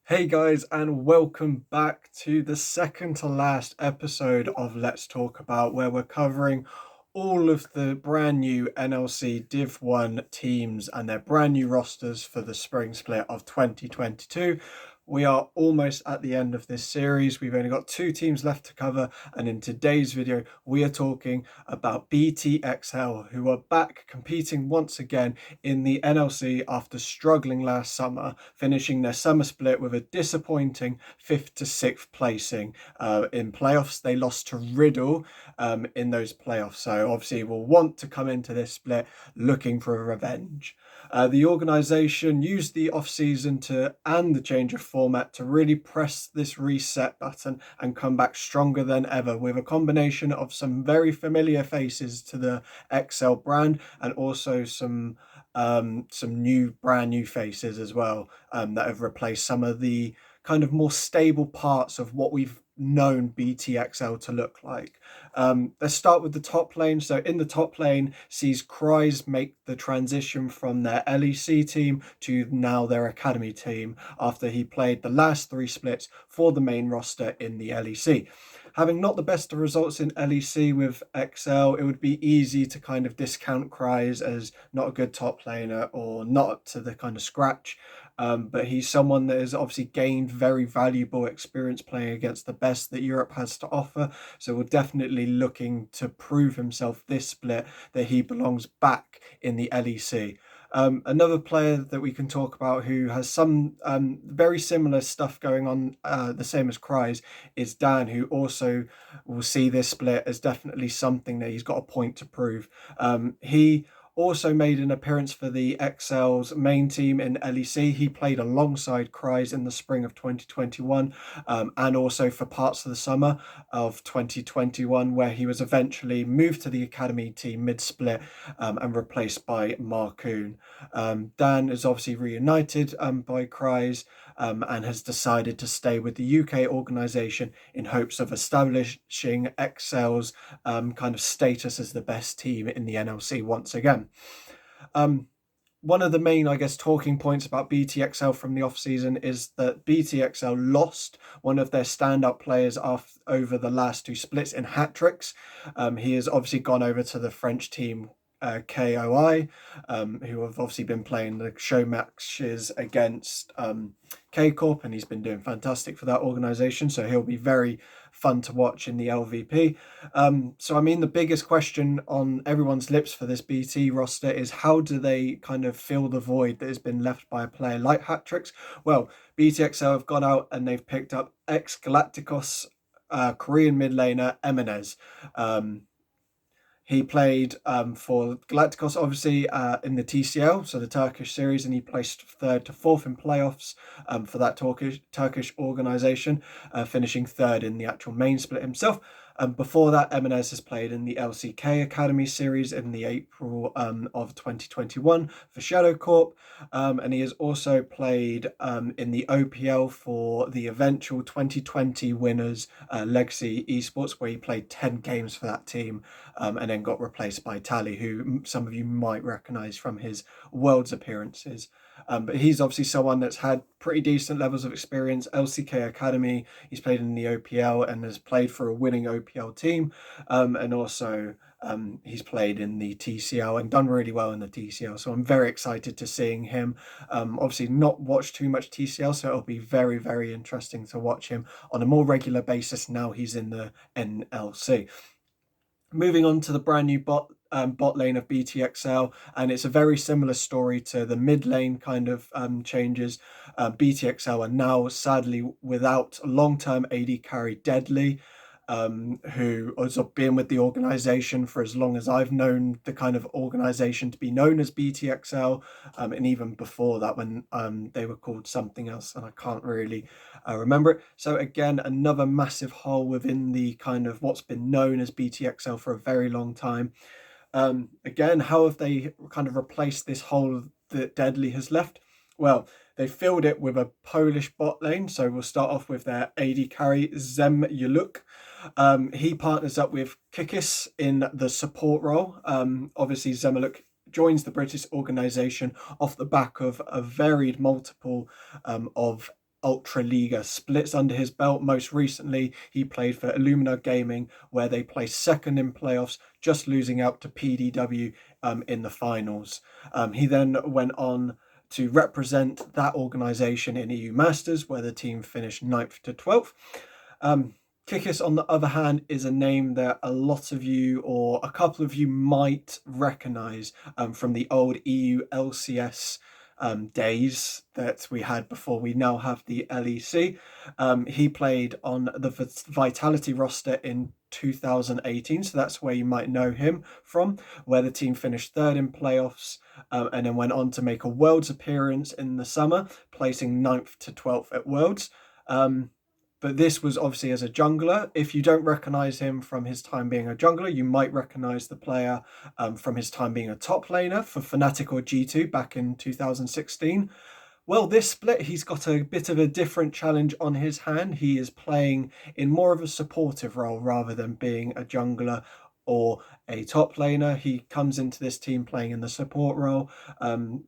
Hey guys, and welcome back to the second to last episode of Let's Talk About, where we're covering all of the brand new NLC Div 1 teams and their brand new rosters for the spring split of 2022. We are almost at the end of this series. We've only got two teams left to cover, and in today's video, we are talking about BTXL, who are back competing once again in the NLC after struggling last summer, finishing their summer split with a disappointing 5th to 6th placing. In playoffs, they lost to Riddle in those playoffs, so obviously will want to come into this split looking for a revenge. The organisation used the off-season and the change of format to really press this reset button and come back stronger than ever with a combination of some very familiar faces to the XL brand and also some brand new faces as well, that have replaced some of the kind of more stable parts of what we've known BTXL to look like. Let's start with the top lane. So in the top lane sees Cries make the transition from their LEC team to now their academy team after he played the last three splits for the main roster in the LEC. Having not the best of results in LEC with XL, it would be easy to kind of discount Cries as not a good top laner or not up to the kind of scratch. But he's someone that has obviously gained very valuable experience playing against the best that Europe has to offer. So we're definitely looking to prove himself this split that he belongs back in the LEC. Another player that we can talk about who has some very similar stuff going on, the same as Cries, is Dan, who also will see this split as definitely something that he's got a point to prove. He also made an appearance for the XL's main team in LEC. He played alongside Cries in the spring of 2021, and also for parts of the summer of 2021, where he was eventually moved to the academy team mid-split, and replaced by Marcoon. Dan is obviously reunited by Cries, and has decided to stay with the UK organisation in hopes of establishing XL's kind of status as the best team in the NLC once again. Um, One of the main, I guess, talking points about BTXL from the off season is that BTXL lost one of their standout players over the last two splits in hat tricks. He has obviously gone over to the French team, KOI, who have obviously been playing the show matches against K Corp, and he's been doing fantastic for that organization. So he'll be very fun to watch in the LVP. So I mean, the biggest question on everyone's lips for this BT roster is how do they kind of fill the void that has been left by a player like Hatrix? Well, BTXL have gone out and they've picked up ex Galacticos Korean mid laner Eminez. He played for Galacticos, obviously, in the TCL, so the Turkish series, and he placed third to fourth in playoffs for that Turkish organisation, finishing third in the actual main split himself. Before that, Eminez has played in the LCK Academy series in the April of 2021 for Shadow Corp, and he has also played in the OPL for the eventual 2020 winners, Legacy Esports, where he played 10 games for that team, and then got replaced by Tally, who some of you might recognise from his Worlds appearances. But he's obviously someone that's had pretty decent levels of experience. LCK Academy, he's played in the OPL and has played for a winning OPL team, and also he's played in the TCL and done really well in the TCL. So I'm very excited to seeing him. Obviously, not watched too much TCL, so it'll be very, very interesting to watch him on a more regular basis now he's in the NLC. Moving on to the brand new bot lane of BTXL, and it's a very similar story to the mid lane kind of changes. BTXL are now sadly without long-term AD carry Deadly, who has been with the organization for as long as I've known the kind of organization to be known as BTXL, and even before that when they were called something else, and I can't really remember it. So again, another massive hole within the kind of what's been known as BTXL for a very long time. Again, how have they kind of replaced this hole that Deadly has left? Well, they filled it with a Polish bot lane. So we'll start off with their AD carry, Zemyuluk. He partners up with Kikis in the support role. Obviously, Zemyuluk joins the British organisation off the back of a varied multiple of Ultraliga splits under his belt. Most recently, he played for Illumina Gaming, where they placed second in playoffs, just losing out to PDW in the finals. He then went on to represent that organisation in EU Masters, where the team finished 9th to 12th. Kikis, on the other hand, is a name that a lot of you, or a couple of you, might recognise from the old EU LCS days that we had before we now have the LEC. He played on the Vitality roster in 2018, so that's where you might know him from, where the team finished third in playoffs and then went on to make a Worlds appearance in the summer, placing 9th to 12th at Worlds. But this was obviously as a jungler. If you don't recognize him from his time being a jungler, you might recognize the player from his time being a top laner for Fnatic or G2 back in 2016. Well, this split, he's got a bit of a different challenge on his hand. He is playing in more of a supportive role rather than being a jungler or a top laner. He comes into this team playing in the support role.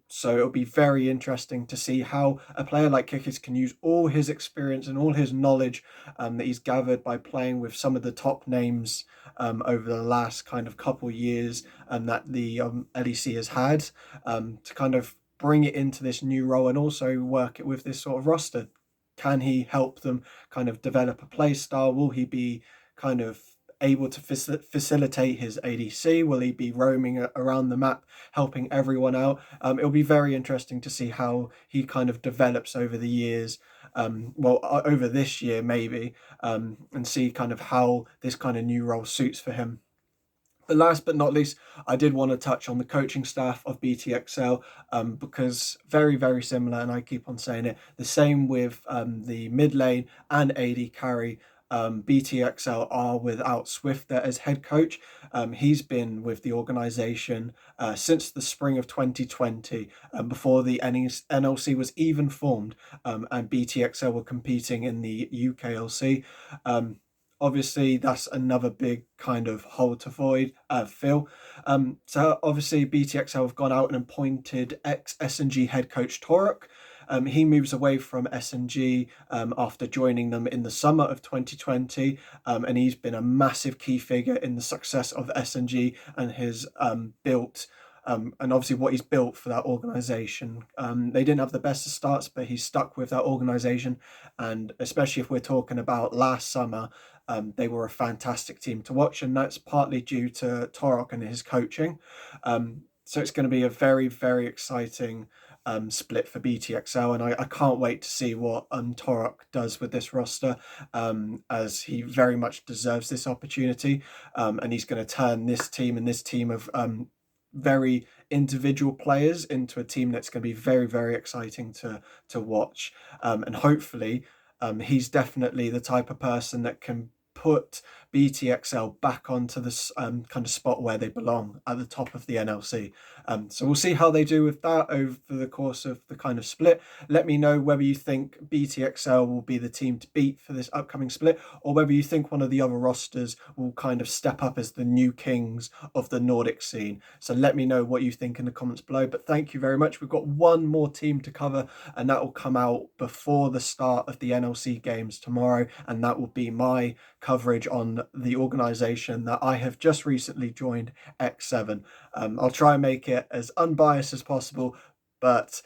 So it'll be very interesting to see how a player like Kikis can use all his experience and all his knowledge that he's gathered by playing with some of the top names over the last kind of couple years that the LEC has had to kind of bring it into this new role and also work it with this sort of roster. Can he help them kind of develop a play style? Will he be kind of able to facilitate his ADC? Will he be roaming around the map, helping everyone out? It'll be very interesting to see how he kind of develops over the years, over this year maybe, and see kind of how this kind of new role suits for him. But last but not least, I did want to touch on the coaching staff of BTXL because very, very similar, and I keep on saying it, the same with the mid lane and AD carry. BTXL are without Swifter as head coach. He's been with the organisation since the spring of 2020, before the NLC was even formed, and BTXL were competing in the UKLC. Obviously, that's another big kind of hole to fill. So obviously, BTXL have gone out and appointed ex-SNG head coach Torok. He moves away from SNG after joining them in the summer of 2020, and he's been a massive key figure in the success of SNG and has built and obviously what he's built for that organisation. They didn't have the best of starts, but he's stuck with that organisation, and especially if we're talking about last summer, they were a fantastic team to watch, and that's partly due to Torok and his coaching. So it's going to be a very, very exciting split for BTXL, and I can't wait to see what Torok does with this roster, as he very much deserves this opportunity, and he's going to turn this team and this team of very individual players into a team that's going to be very, very exciting to watch, and hopefully he's definitely the type of person that can put BTXL back onto this kind of spot where they belong at the top of the NLC. So we'll see how they do with that over the course of the kind of split. Let me know whether you think BTXL will be the team to beat for this upcoming split, or whether you think one of the other rosters will kind of step up as the new kings of the Nordic scene. So let me know what you think in the comments below. But thank you very much. We've got one more team to cover, and that will come out before the start of the NLC games tomorrow, and that will be my coverage on the organisation that I have just recently joined, X7. I'll try and make it as unbiased as possible, but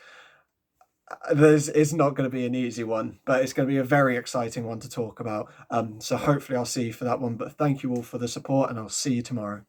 it's not going to be an easy one, but it's going to be a very exciting one to talk about. So hopefully I'll see you for that one, but thank you all for the support, and I'll see you tomorrow.